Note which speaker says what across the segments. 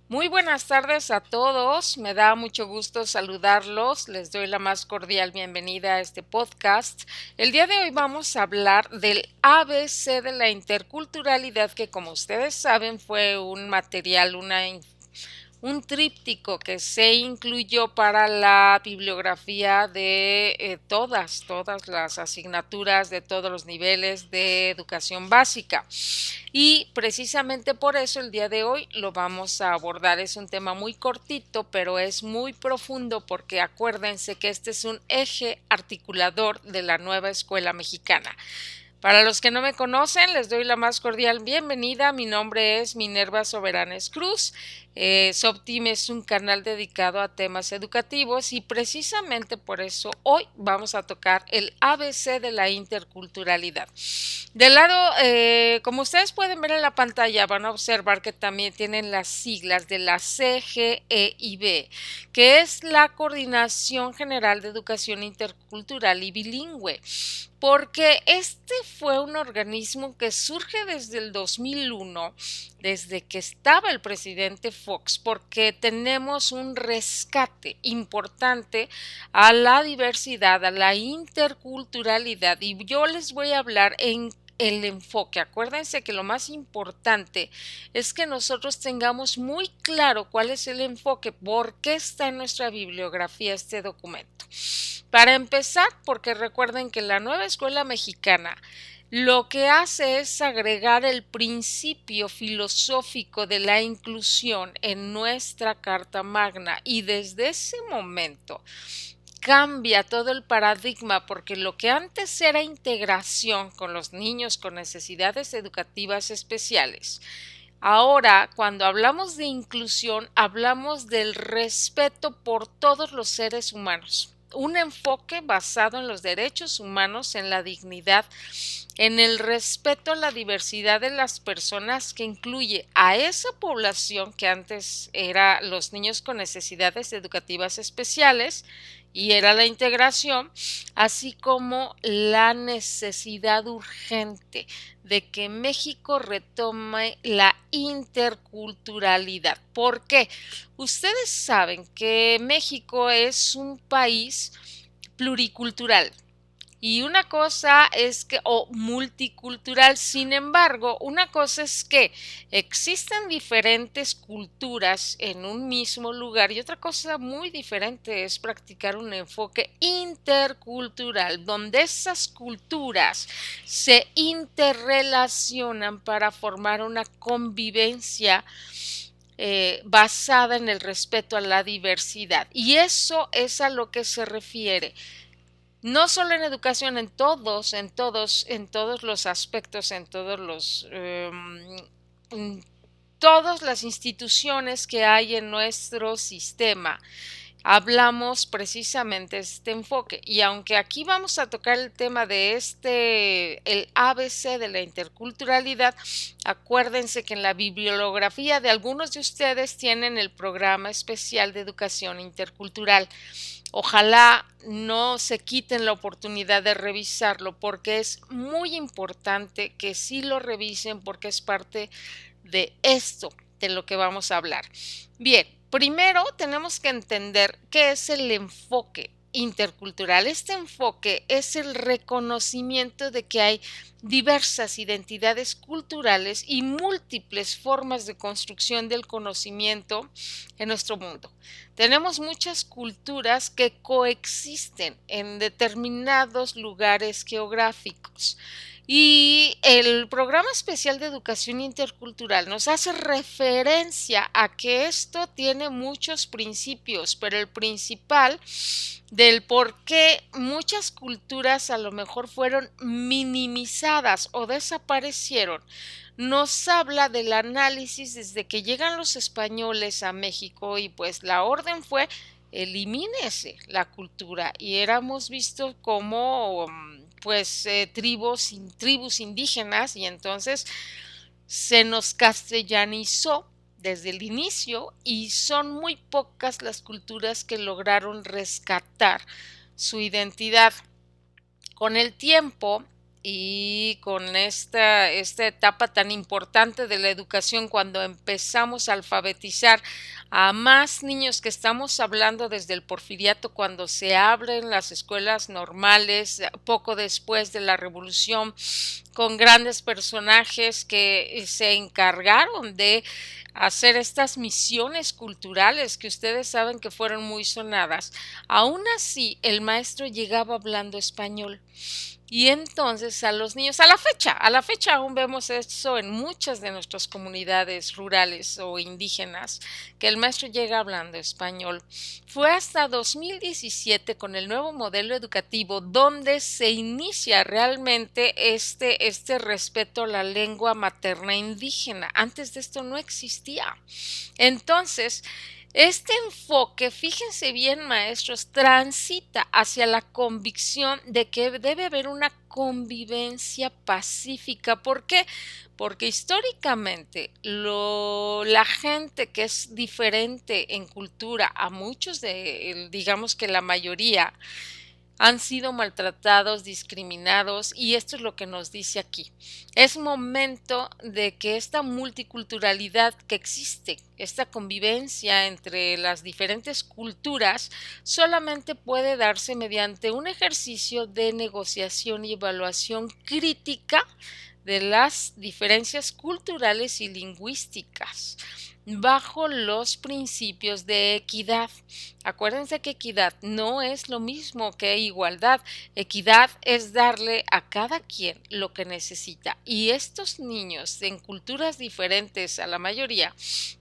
Speaker 1: Muy buenas tardes a todos, me da mucho gusto saludarlos, les doy la más cordial bienvenida a este podcast. El día de hoy vamos a hablar del ABC de la interculturalidad, que como ustedes saben fue un material, un tríptico que se incluyó para la bibliografía de todas las asignaturas de todos los niveles de educación básica. Y precisamente por eso el día de hoy lo vamos a abordar. Es un tema muy cortito, pero es muy profundo porque acuérdense que este es un eje articulador de la nueva escuela mexicana. Para los que no me conocen, les doy la más cordial bienvenida. Mi nombre es Minerva Soberanes Cruz. Soptim es un canal dedicado a temas educativos y precisamente por eso hoy vamos a tocar el ABC de la interculturalidad. Del lado, como ustedes pueden ver en la pantalla, van a observar que también tienen las siglas de la CGEIB, que es la Coordinación General de Educación Intercultural y Bilingüe, porque este fue un organismo que surge desde el 2001, desde que estaba el presidente Fox, porque tenemos un rescate importante a la diversidad, a la interculturalidad, y yo les voy a hablar en el enfoque. Acuérdense que lo más importante es que nosotros tengamos muy claro cuál es el enfoque, por qué está en nuestra bibliografía este documento. Para empezar, porque recuerden que la nueva escuela mexicana lo que hace es agregar el principio filosófico de la inclusión en nuestra Carta Magna, y desde ese momento cambia todo el paradigma, porque lo que antes era integración con los niños con necesidades educativas especiales, ahora cuando hablamos de inclusión hablamos del respeto por todos los seres humanos, un enfoque basado en los derechos humanos, en la dignidad, en el respeto a la diversidad de las personas, que incluye a esa población que antes era los niños con necesidades educativas especiales y era la integración, así como la necesidad urgente de que México retome la interculturalidad. ¿Por qué? Ustedes saben que México es un país pluricultural. Y una cosa es que, o multicultural, sin embargo, una cosa es que existen diferentes culturas en un mismo lugar, y otra cosa muy diferente es practicar un enfoque intercultural, donde esas culturas se interrelacionan para formar una convivencia basada en el respeto a la diversidad. Y eso es a lo que se refiere no solo en educación, en todos los aspectos, en todas las instituciones que hay en nuestro sistema. Hablamos precisamente de este enfoque, y aunque aquí vamos a tocar el tema de el ABC de la interculturalidad, acuérdense que en la bibliografía de algunos de ustedes tienen el programa especial de educación intercultural. Ojalá no se quiten la oportunidad de revisarlo, porque es muy importante que sí lo revisen, porque es parte de esto de lo que vamos a hablar. Bien, primero tenemos que entender qué es el enfoque intercultural. Este enfoque es el reconocimiento de que hay diversas identidades culturales y múltiples formas de construcción del conocimiento en nuestro mundo. Tenemos muchas culturas que coexisten en determinados lugares geográficos. Y el programa especial de educación intercultural nos hace referencia a que esto tiene muchos principios, pero el principal del por qué muchas culturas a lo mejor fueron minimizadas o desaparecieron, nos habla del análisis desde que llegan los españoles a México, y pues la orden fue: elimínese la cultura, y éramos vistos como tribus indígenas, y entonces se nos castellanizó desde el inicio, y son muy pocas las culturas que lograron rescatar su identidad. Con el tiempo y con esta etapa tan importante de la educación, cuando empezamos a alfabetizar a más niños, que estamos hablando desde el Porfiriato, cuando se abren las escuelas normales, poco después de la Revolución, con grandes personajes que se encargaron de hacer estas misiones culturales que ustedes saben que fueron muy sonadas. Aún así, el maestro llegaba hablando español. Y entonces a los niños, a la fecha aún vemos eso en muchas de nuestras comunidades rurales o indígenas, que el maestro llega hablando español. Fue hasta 2017 con el nuevo modelo educativo donde se inicia realmente este respeto a la lengua materna indígena. Antes de esto no existía. Entonces, este enfoque, fíjense bien, maestros, transita hacia la convicción de que debe haber una convivencia pacífica. ¿Por qué? Porque históricamente la gente que es diferente en cultura a muchos digamos que la mayoría, han sido maltratados, discriminados, y esto es lo que nos dice aquí. Es momento de que esta multiculturalidad que existe, esta convivencia entre las diferentes culturas, solamente puede darse mediante un ejercicio de negociación y evaluación crítica de las diferencias culturales y lingüísticas, bajo los principios de equidad. Acuérdense que equidad no es lo mismo que igualdad. Equidad es darle a cada quien lo que necesita. Y estos niños en culturas diferentes a la mayoría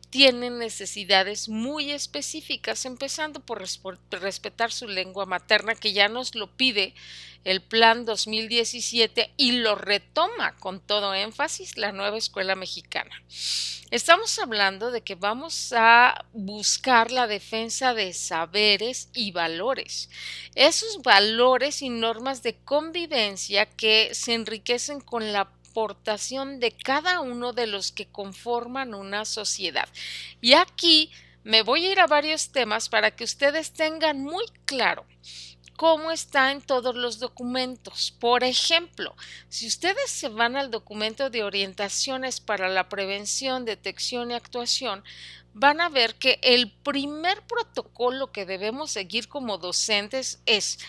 Speaker 1: tienen necesidades muy específicas, empezando por respetar su lengua materna, que ya nos lo pide el Plan 2017 y lo retoma con todo énfasis la nueva escuela mexicana. Estamos hablando de que vamos a buscar la defensa de saberes y valores. Esos valores y normas de convivencia que se enriquecen con la aportación de cada uno de los que conforman una sociedad. Y aquí me voy a ir a varios temas para que ustedes tengan muy claro cómo está en todos los documentos. Por ejemplo, si ustedes se van al documento de orientaciones para la prevención, detección y actuación, van a ver que el primer protocolo que debemos seguir como docentes es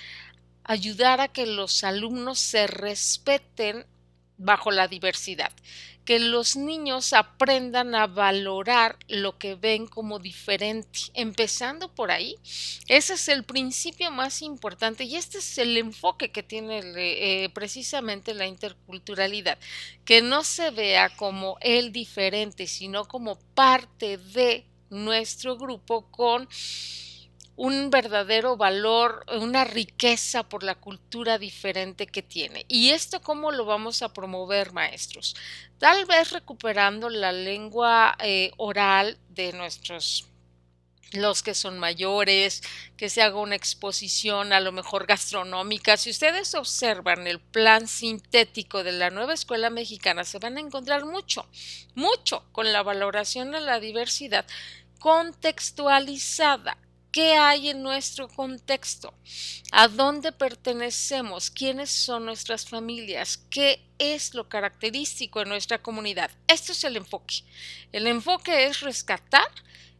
Speaker 1: ayudar a que los alumnos se respeten bajo la diversidad, que los niños aprendan a valorar lo que ven como diferente, empezando por ahí. Ese es el principio más importante y este es el enfoque que tiene precisamente la interculturalidad, que no se vea como el diferente, sino como parte de nuestro grupo con un verdadero valor, una riqueza por la cultura diferente que tiene. ¿Y esto cómo lo vamos a promover, maestros? Tal vez recuperando la lengua oral de los que son mayores, que se haga una exposición a lo mejor gastronómica. Si ustedes observan el plan sintético de la nueva escuela mexicana, se van a encontrar mucho con la valoración de la diversidad contextualizada. ¿Qué hay en nuestro contexto? ¿A dónde pertenecemos? ¿Quiénes son nuestras familias? ¿Qué es lo característico de nuestra comunidad? Esto es el enfoque. El enfoque es rescatar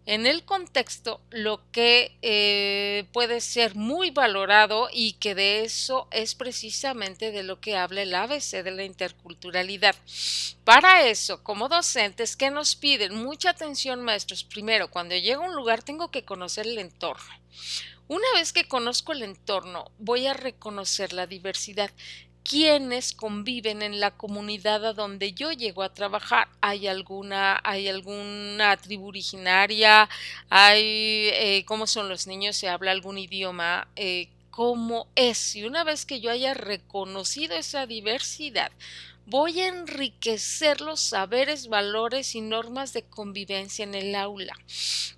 Speaker 1: en el contexto lo que puede ser muy valorado, y que de eso es precisamente de lo que habla el ABC de la interculturalidad. Para eso, como docentes, ¿qué nos piden? Mucha atención, maestros. Primero, cuando llego a un lugar tengo que conocer el entorno. Una vez que conozco el entorno, voy a reconocer la diversidad. ¿Quiénes conviven en la comunidad a donde yo llego a trabajar? ¿Hay alguna tribu originaria? ¿Cómo son los niños? ¿Se habla algún idioma? ¿Cómo es? Y una vez que yo haya reconocido esa diversidad, voy a enriquecer los saberes, valores y normas de convivencia en el aula,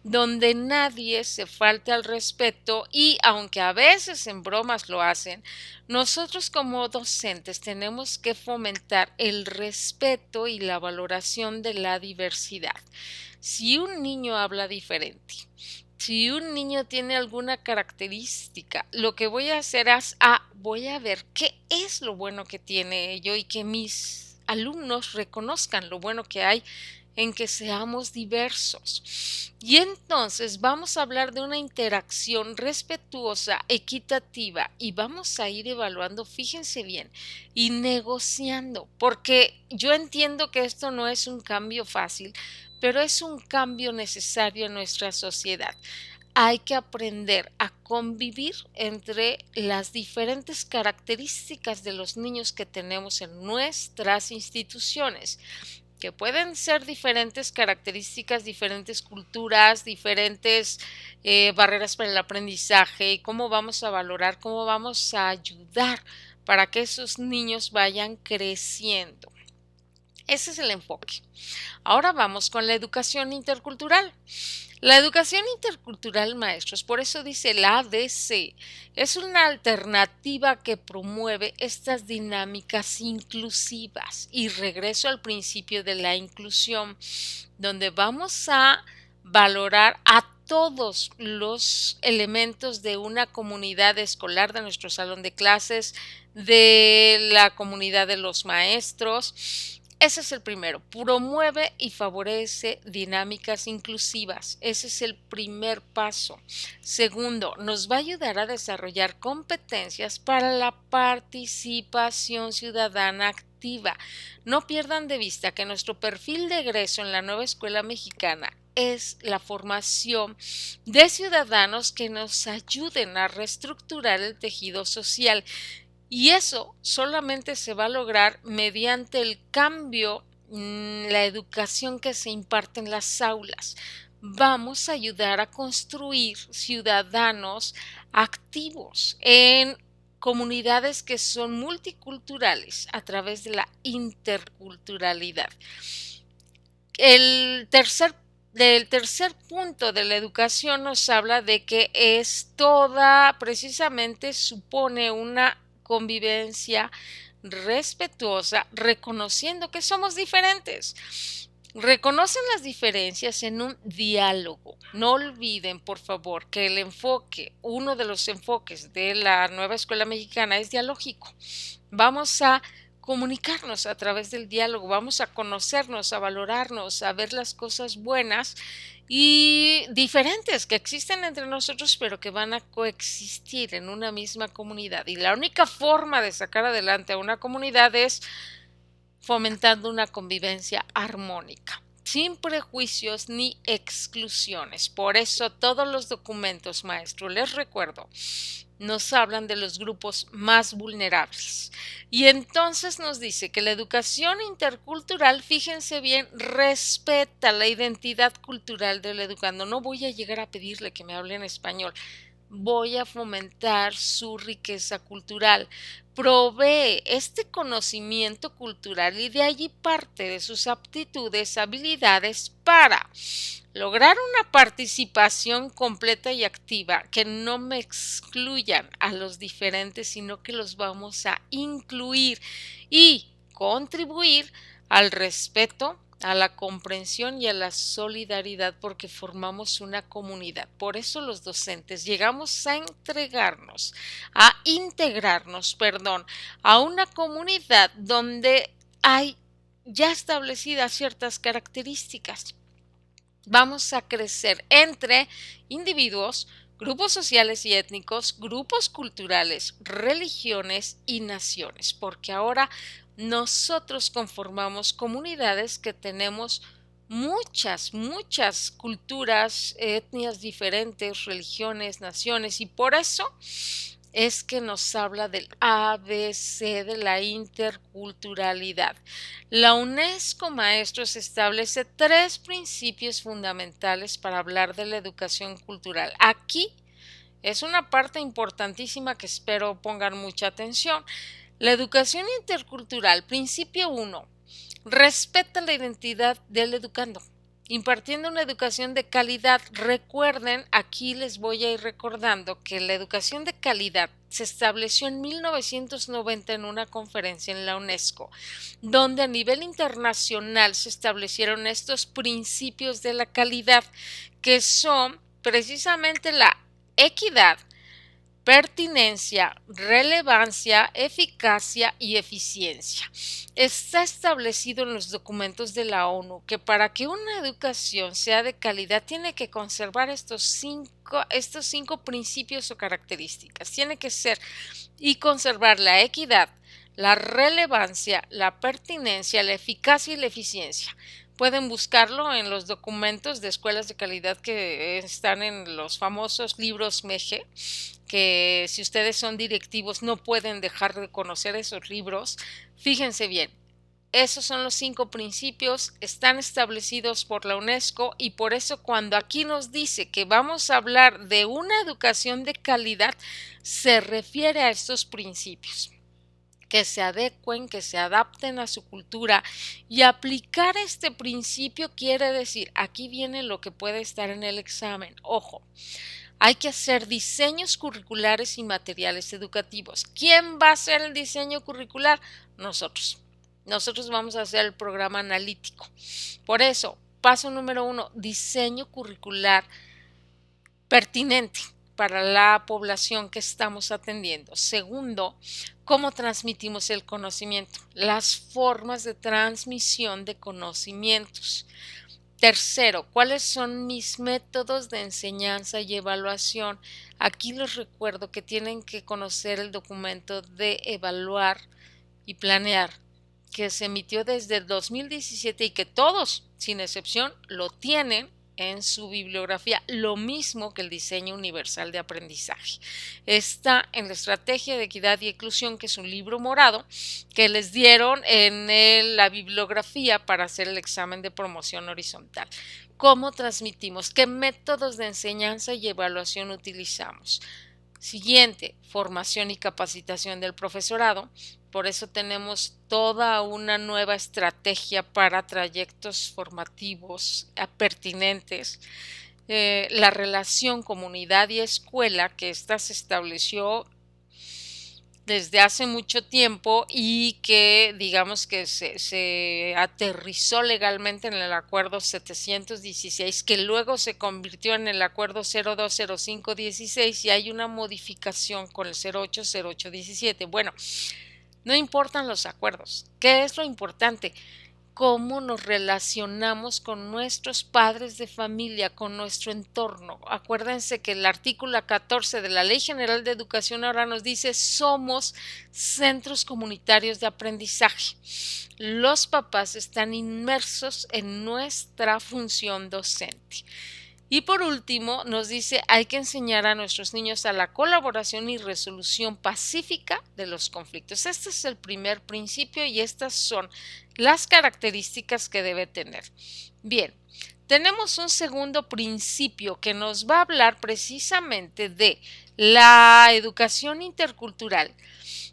Speaker 1: donde nadie se falte al respeto. Y aunque a veces en bromas lo hacen, nosotros como docentes tenemos que fomentar el respeto y la valoración de la diversidad. Si un niño habla diferente, Si un niño tiene alguna característica, lo que voy a hacer es, voy a ver qué es lo bueno que tiene ello y que mis alumnos reconozcan lo bueno que hay en que seamos diversos. Y entonces vamos a hablar de una interacción respetuosa, equitativa y vamos a ir evaluando, fíjense bien, y negociando, porque yo entiendo que esto no es un cambio fácil, pero es un cambio necesario en nuestra sociedad. Hay que aprender a convivir entre las diferentes características de los niños que tenemos en nuestras instituciones, que pueden ser diferentes características, diferentes culturas, diferentes barreras para el aprendizaje, y cómo vamos a valorar, cómo vamos a ayudar para que esos niños vayan creciendo. Ese es el enfoque. Ahora vamos con la educación intercultural. La educación intercultural, maestros, por eso dice la ADC, es una alternativa que promueve estas dinámicas inclusivas. Y regreso al principio de la inclusión, donde vamos a valorar a todos los elementos de una comunidad escolar, de nuestro salón de clases, de la comunidad de los maestros. Ese es el primero, promueve y favorece dinámicas inclusivas. Ese es el primer paso. Segundo, nos va a ayudar a desarrollar competencias para la participación ciudadana activa. No pierdan de vista que nuestro perfil de egreso en la nueva escuela mexicana es la formación de ciudadanos que nos ayuden a reestructurar el tejido social. Y eso solamente se va a lograr mediante el cambio en la educación que se imparte en las aulas. Vamos a ayudar a construir ciudadanos activos en comunidades que son multiculturales a través de la interculturalidad. Del tercer punto de la educación nos habla de que precisamente supone una convivencia respetuosa, reconociendo que somos diferentes. Reconocen las diferencias en un diálogo. No olviden, por favor, que uno de los enfoques de la nueva escuela mexicana es dialógico. Vamos a comunicarnos a través del diálogo, vamos a conocernos, a valorarnos, a ver las cosas buenas y diferentes que existen entre nosotros, pero que van a coexistir en una misma comunidad. Y la única forma de sacar adelante a una comunidad es fomentando una convivencia armónica, sin prejuicios ni exclusiones. Por eso todos los documentos, maestro, les recuerdo, nos hablan de los grupos más vulnerables. Y entonces nos dice que la educación intercultural, fíjense bien, respeta la identidad cultural del educando. No voy a llegar a pedirle que me hable en español. Voy a fomentar su riqueza cultural. Provee este conocimiento cultural y de allí parte de sus aptitudes, habilidades para lograr una participación completa y activa, que no me excluyan a los diferentes, sino que los vamos a incluir y contribuir al respeto, a la comprensión y a la solidaridad, porque formamos una comunidad. Por eso los docentes llegamos a integrarnos, a una comunidad donde hay ya establecidas ciertas características. Vamos a crecer entre individuos, grupos sociales y étnicos, grupos culturales, religiones y naciones, porque ahora nosotros conformamos comunidades que tenemos muchas culturas, etnias diferentes, religiones, naciones, y por eso es que nos habla del ABC de la interculturalidad. La UNESCO, maestros, establece 3 principios fundamentales para hablar de la educación cultural. Aquí es una parte importantísima que espero pongan mucha atención. La educación intercultural, principio 1, respeta la identidad del educando, impartiendo una educación de calidad. Recuerden, aquí les voy a ir recordando que la educación de calidad se estableció en 1990 en una conferencia en la UNESCO, donde a nivel internacional se establecieron estos principios de la calidad, que son precisamente la equidad, pertinencia, relevancia, eficacia y eficiencia. Está establecido en los documentos de la ONU que para que una educación sea de calidad tiene que conservar estos cinco principios o características. Tiene que ser y conservar la equidad, la relevancia, la pertinencia, la eficacia y la eficiencia. Pueden buscarlo en los documentos de escuelas de calidad que están en los famosos libros MEGE, que si ustedes son directivos no pueden dejar de conocer esos libros. Fíjense bien, esos son los 5 principios, están establecidos por la UNESCO y por eso cuando aquí nos dice que vamos a hablar de una educación de calidad, se refiere a estos principios, que se adecuen, que se adapten a su cultura, y aplicar este principio quiere decir, aquí viene lo que puede estar en el examen, ojo. Hay que hacer diseños curriculares y materiales educativos. ¿Quién va a hacer el diseño curricular? Nosotros. Nosotros vamos a hacer el programa analítico. Por eso, paso número 1, diseño curricular pertinente para la población que estamos atendiendo. Segundo, cómo transmitimos el conocimiento, las formas de transmisión de conocimientos. Tercero, ¿cuáles son mis métodos de enseñanza y evaluación? Aquí les recuerdo que tienen que conocer el documento de evaluar y planear, que se emitió desde el 2017 y que todos, sin excepción, lo tienen en su bibliografía, lo mismo que el diseño universal de aprendizaje. Está en la Estrategia de Equidad y Inclusión, que es un libro morado que les dieron en la bibliografía para hacer el examen de promoción horizontal. ¿Cómo transmitimos? ¿Qué métodos de enseñanza y evaluación utilizamos? Siguiente, formación y capacitación del profesorado. Por eso tenemos toda una nueva estrategia para trayectos formativos pertinentes. La relación comunidad y escuela, que esta se estableció desde hace mucho tiempo y que digamos que se aterrizó legalmente en el acuerdo 716, que luego se convirtió en el acuerdo 020516 y hay una modificación con el 080817. Bueno, no importan los acuerdos. ¿Qué es lo importante? Cómo nos relacionamos con nuestros padres de familia, con nuestro entorno. Acuérdense que el artículo 14 de la Ley General de Educación ahora nos dice somos centros comunitarios de aprendizaje. Los papás están inmersos en nuestra función docente. Y por último, nos dice hay que enseñar a nuestros niños a la colaboración y resolución pacífica de los conflictos. Este es el primer principio y estas son las características que debe tener. Bien, tenemos un segundo principio que nos va a hablar precisamente de la educación intercultural.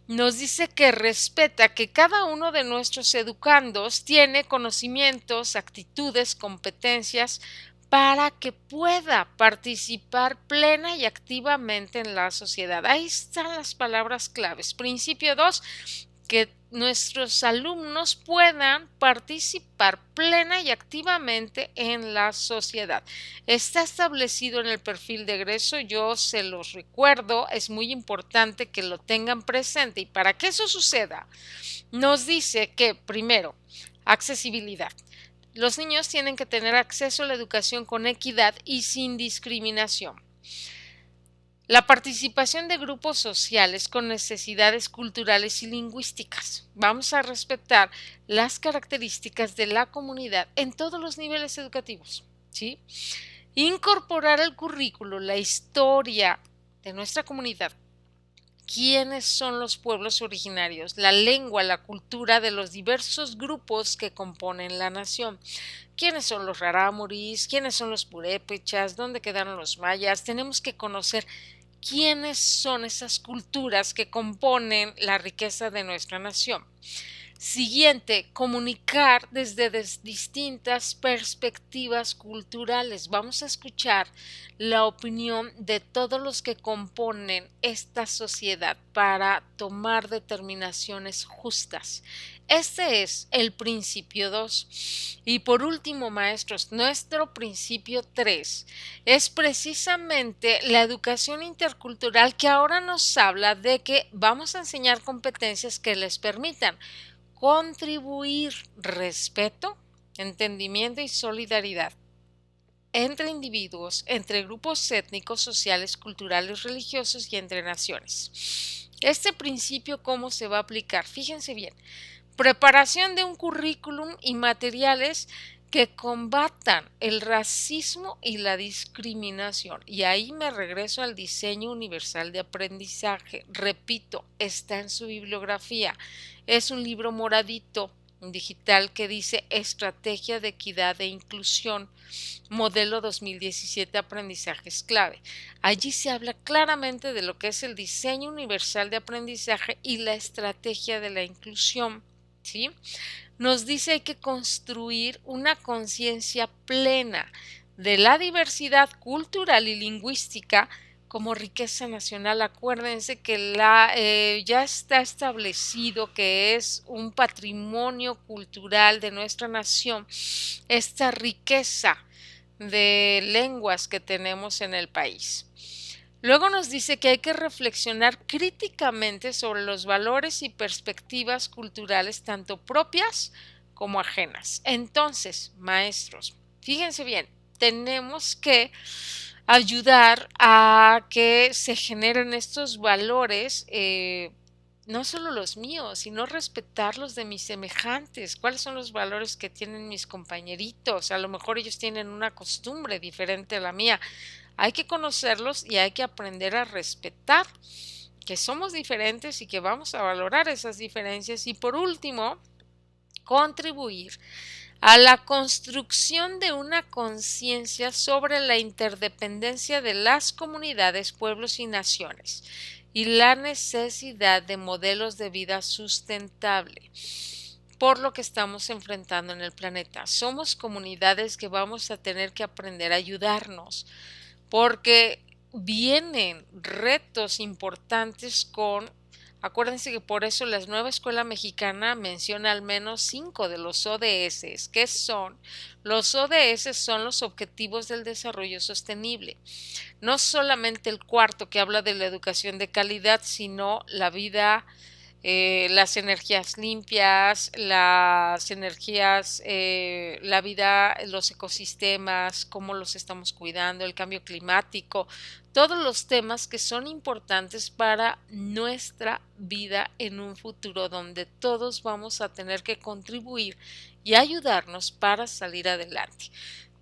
Speaker 1: Nos dice que respeta que cada uno de nuestros educandos tiene conocimientos, actitudes, competencias para que pueda participar plena y activamente en la sociedad. Ahí están las palabras claves. Principio 2, que nuestros alumnos puedan participar plena y activamente en la sociedad. Está establecido en el perfil de egreso, yo se los recuerdo, es muy importante que lo tengan presente y para que eso suceda, nos dice que primero, accesibilidad. Los niños tienen que tener acceso a la educación con equidad y sin discriminación. La participación de grupos sociales con necesidades culturales y lingüísticas. Vamos a respetar las características de la comunidad en todos los niveles educativos, ¿sí? Incorporar al currículo la historia de nuestra comunidad. ¿Quiénes son los pueblos originarios? La lengua, la cultura de los diversos grupos que componen la nación. ¿Quiénes son los rarámuris? ¿Quiénes son los purépechas? ¿Dónde quedaron los mayas? Tenemos que conocer quiénes son esas culturas que componen la riqueza de nuestra nación. Siguiente, comunicar desde distintas perspectivas culturales. Vamos a escuchar la opinión de todos los que componen esta sociedad para tomar determinaciones justas. Este es el principio 2. Y por último, maestros, nuestro principio 3 es precisamente la educación intercultural, que ahora nos habla de que vamos a enseñar competencias que les permitan contribuir respeto, entendimiento y solidaridad entre individuos, entre grupos étnicos, sociales, culturales, religiosos y entre naciones. Este principio, ¿cómo se va a aplicar? Fíjense bien. Preparación de un currículum y materiales que combatan el racismo y la discriminación. Y ahí me regreso al diseño universal de aprendizaje. Repito, está en su bibliografía. Es un libro moradito digital que dice Estrategia de Equidad e Inclusión, modelo 2017, aprendizajes clave. Allí se habla claramente de lo que es el diseño universal de aprendizaje y la estrategia de la inclusión. ¿Sí? Nos dice hay que construir una conciencia plena de la diversidad cultural y lingüística como riqueza nacional. Acuérdense que ya está establecido que es un patrimonio cultural de nuestra nación, esta riqueza de lenguas que tenemos en el país. Luego nos dice que hay que reflexionar críticamente sobre los valores y perspectivas culturales tanto propias como ajenas. Entonces, maestros, fíjense bien, tenemos que ayudar a que se generen estos valores, no solo los míos, sino respetar los de mis semejantes. ¿Cuáles son los valores que tienen mis compañeritos? A lo mejor ellos tienen una costumbre diferente a la mía. Hay que conocerlos y hay que aprender a respetar que somos diferentes y que vamos a valorar esas diferencias. Y por último, contribuir a la construcción de una conciencia sobre la interdependencia de las comunidades, pueblos y naciones y la necesidad de modelos de vida sustentable por lo que estamos enfrentando en el planeta. Somos comunidades que vamos a tener que aprender a ayudarnos porque vienen retos importantes acuérdense que por eso la nueva escuela mexicana menciona al menos 5 de los ODS. ¿Qué son? Los ODS son los Objetivos del Desarrollo Sostenible. No solamente el cuarto que habla de la educación de calidad, sino la vida, las energías limpias, la vida, los ecosistemas, cómo los estamos cuidando, el cambio climático, todos los temas que son importantes para nuestra vida en un futuro donde todos vamos a tener que contribuir y ayudarnos para salir adelante.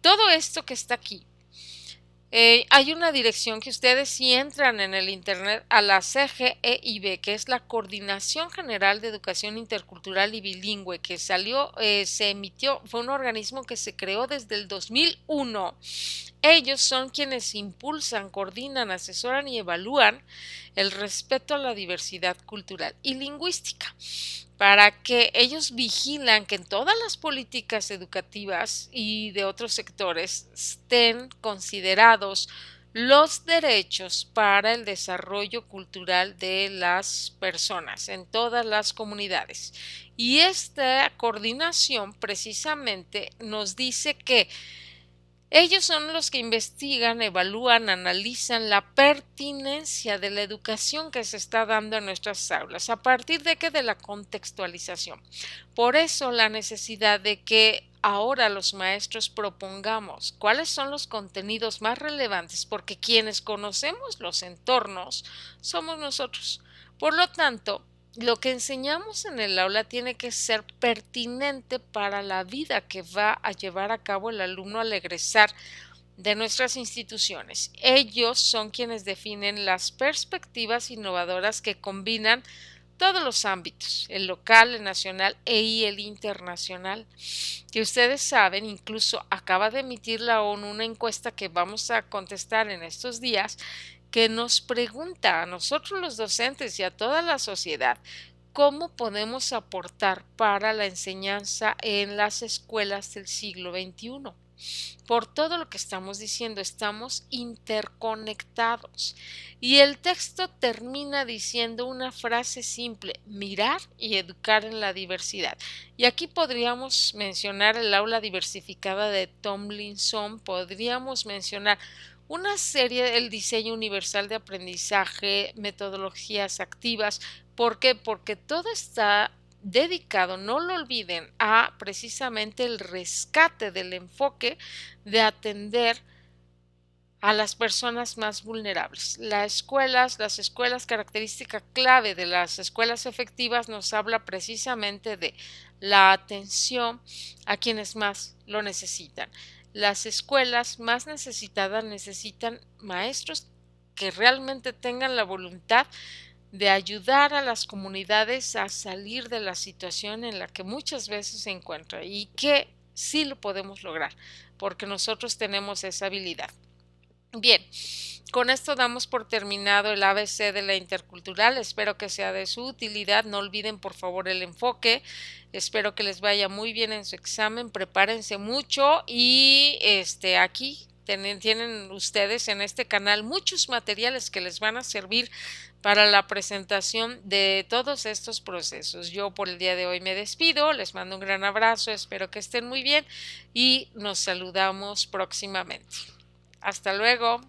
Speaker 1: Todo esto que está aquí. Hay una dirección que ustedes si entran en el internet a la CGEIB, que es la Coordinación General de Educación Intercultural y Bilingüe, que se emitió, fue un organismo que se creó desde el 2001. Ellos son quienes impulsan, coordinan, asesoran y evalúan el respeto a la diversidad cultural y lingüística, para que ellos vigilan que en todas las políticas educativas y de otros sectores estén considerados los derechos para el desarrollo cultural de las personas en todas las comunidades. Y esta coordinación precisamente nos dice que ellos son los que investigan, evalúan, analizan la pertinencia de la educación que se está dando en nuestras aulas. ¿A partir de qué? De la contextualización. Por eso la necesidad de que ahora los maestros propongamos cuáles son los contenidos más relevantes, porque quienes conocemos los entornos somos nosotros. Por lo tanto, lo que enseñamos en el aula tiene que ser pertinente para la vida que va a llevar a cabo el alumno al egresar de nuestras instituciones. Ellos son quienes definen las perspectivas innovadoras que combinan todos los ámbitos, el local, el nacional y el internacional. Que ustedes saben, incluso acaba de emitir la ONU una encuesta que vamos a contestar en estos días, que nos pregunta a nosotros los docentes y a toda la sociedad cómo podemos aportar para la enseñanza en las escuelas del siglo XXI. por todo lo que estamos diciendo, estamos interconectados. Y el texto termina diciendo una frase simple: mirar y educar en la diversidad. Y aquí podríamos mencionar el aula diversificada de Tomlinson, podríamos mencionar una serie, el diseño universal de aprendizaje, metodologías activas. ¿Por qué? Porque todo está dedicado, no lo olviden, a precisamente el rescate del enfoque de atender a las personas más vulnerables. Las escuelas, característica clave de las escuelas efectivas nos habla precisamente de la atención a quienes más lo necesitan. Las escuelas más necesitadas necesitan maestros que realmente tengan la voluntad de ayudar a las comunidades a salir de la situación en la que muchas veces se encuentra, y que sí lo podemos lograr porque nosotros tenemos esa habilidad. Bien, con esto damos por terminado el ABC de la intercultural. Espero que sea de su utilidad. No olviden, por favor, el enfoque. Espero que les vaya muy bien en su examen. Prepárense mucho y aquí tienen ustedes en este canal muchos materiales que les van a servir para la presentación de todos estos procesos. Yo por el día de hoy me despido, les mando un gran abrazo, espero que estén muy bien y nos saludamos próximamente. Hasta luego.